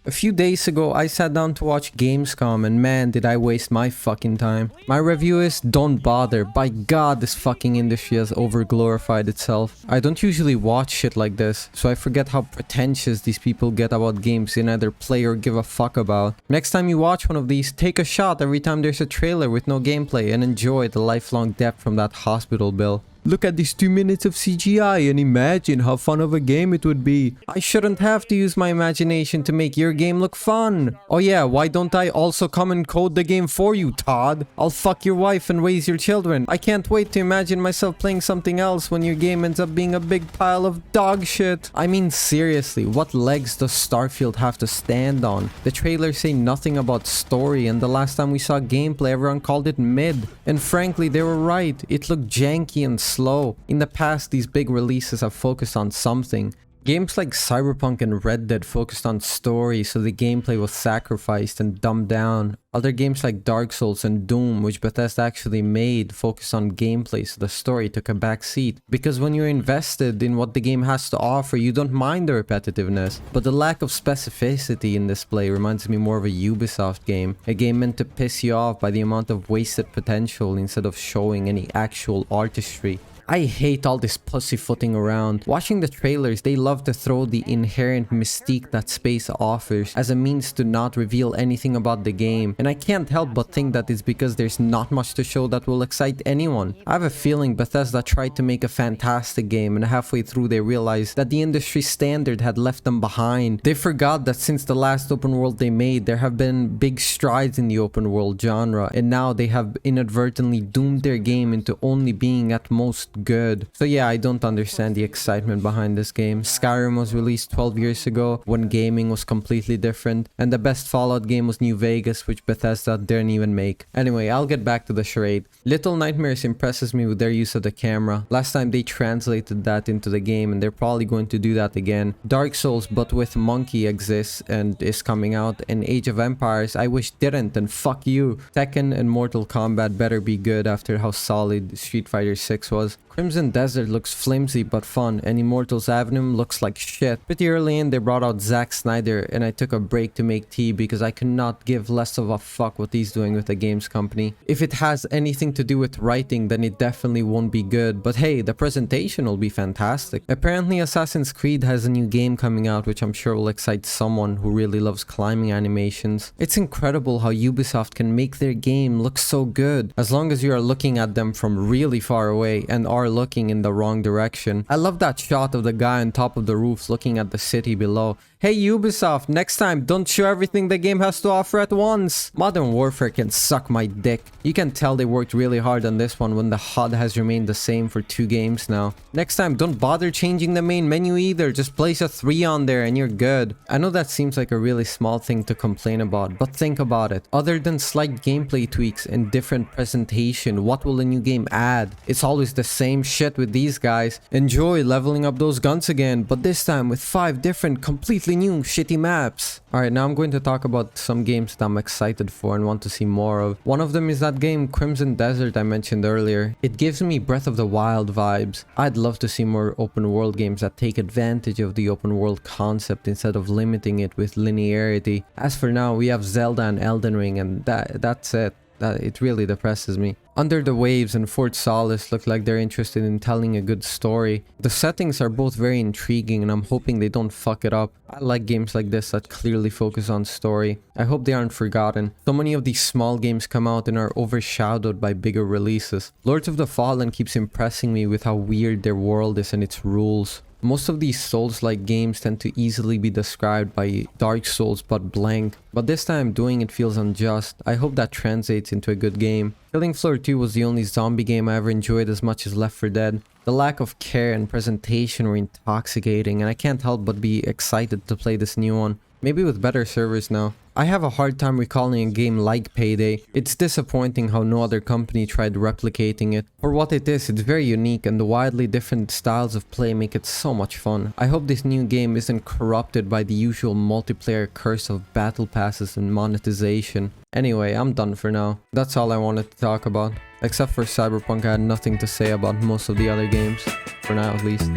A few days ago, I sat down to watch Gamescom and man did I waste my fucking time. My review is don't bother. By god, this fucking industry has overglorified itself. I don't usually watch shit like this, so I forget how pretentious these people get about games they neither play or give a fuck about. Next time you watch one of these, take a shot every time there's a trailer with no gameplay and enjoy the lifelong debt from that hospital bill. Look at these 2 minutes of CGI and imagine how fun of a game it would be. I shouldn't have to use my imagination to make your game look fun. Oh yeah, why don't I also come and code the game for you, Todd? I'll fuck your wife and raise your children. I can't wait to imagine myself playing something else when your game ends up being a big pile of dog shit. I mean seriously, what legs does Starfield have to stand on? The trailers say nothing about story and the last time we saw gameplay everyone called it mid. And frankly they were right, it looked janky and slow. In the past, these big releases have focused on something. Games like Cyberpunk and Red Dead focused on story, so the gameplay was sacrificed and dumbed down. Other games like Dark Souls and Doom, which Bethesda actually made, focused on gameplay, so the story took a back seat. Because when you're invested in what the game has to offer, you don't mind the repetitiveness. But the lack of specificity in display reminds me more of a Ubisoft game. A game meant to piss you off by the amount of wasted potential instead of showing any actual artistry. I hate all this pussyfooting around. Watching the trailers, they love to throw the inherent mystique that space offers as a means to not reveal anything about the game. And I can't help but think that it's because there's not much to show that will excite anyone. I have a feeling Bethesda tried to make a fantastic game and halfway through they realized that the industry standard had left them behind. They forgot that since the last open world they made, there have been big strides in the open world genre, and now they have inadvertently doomed their game into only being at most good. So yeah, I don't understand the excitement behind this game. Skyrim was released 12 years ago when gaming was completely different, and the best Fallout game was New Vegas, which Bethesda didn't even make. Anyway, I'll get back to the charade. Little Nightmares impresses me with their use of the camera. Last time they translated that into the game and they're probably going to do that again. Dark Souls but with Monkey exists and is coming out, and Age of Empires I wish didn't, and fuck you. Tekken and Mortal Kombat better be good after how solid Street Fighter 6 was. Crimson Desert looks flimsy but fun, and Immortals Avenue looks like shit. Pretty early in they brought out Zack Snyder and I took a break to make tea because I could not give less of a fuck what he's doing with the games company. If it has anything to do with writing then it definitely won't be good, but hey, the presentation will be fantastic. Apparently Assassin's Creed has a new game coming out which I'm sure will excite someone who really loves climbing animations. It's incredible how Ubisoft can make their game look so good as long as you are looking at them from really far away and are looking in the wrong direction. I love that shot of the guy on top of the roof looking at the city below. Hey Ubisoft, next time don't show everything the game has to offer at once. Modern Warfare can suck my dick. You can tell they worked really hard on this one when the HUD has remained the same for 2 games now. Next time don't bother changing the main menu either, just place a 3 on there and you're good. I know that seems like a really small thing to complain about, but think about it. Other than slight gameplay tweaks and different presentation, what will a new game add? It's always the same shit with these guys. Enjoy leveling up those guns again, but this time with 5 different completely new shitty maps. Alright, now I'm going to talk about some games that I'm excited for and want to see more of. One of them is that game Crimson Desert I mentioned earlier. It gives me Breath of the Wild vibes. I'd love to see more open world games that take advantage of the open world concept instead of limiting it with linearity. As for now, we have Zelda and Elden Ring and that's it. It really depresses me. Under the Waves and Fort Solace look like they're interested in telling a good story. The settings are both very intriguing and I'm hoping they don't fuck it up. I like games like this that clearly focus on story. I hope they aren't forgotten. So many of these small games come out and are overshadowed by bigger releases. Lords of the Fallen keeps impressing me with how weird their world is and its rules. Most of these Souls-like games tend to easily be described by Dark Souls but blank, but this time doing it feels unjust. I hope that translates into a good game. Killing Floor 2 was the only zombie game I ever enjoyed as much as Left 4 Dead. The lack of care and presentation were intoxicating and I can't help but be excited to play this new one. Maybe with better servers now. I have a hard time recalling a game like Payday. It's disappointing how no other company tried replicating it. For what it is, it's very unique and the widely different styles of play make it so much fun. I hope this new game isn't corrupted by the usual multiplayer curse of battle passes and monetization. Anyway, I'm done for now. That's all I wanted to talk about. Except for Cyberpunk, I had nothing to say about most of the other games. For now, at least.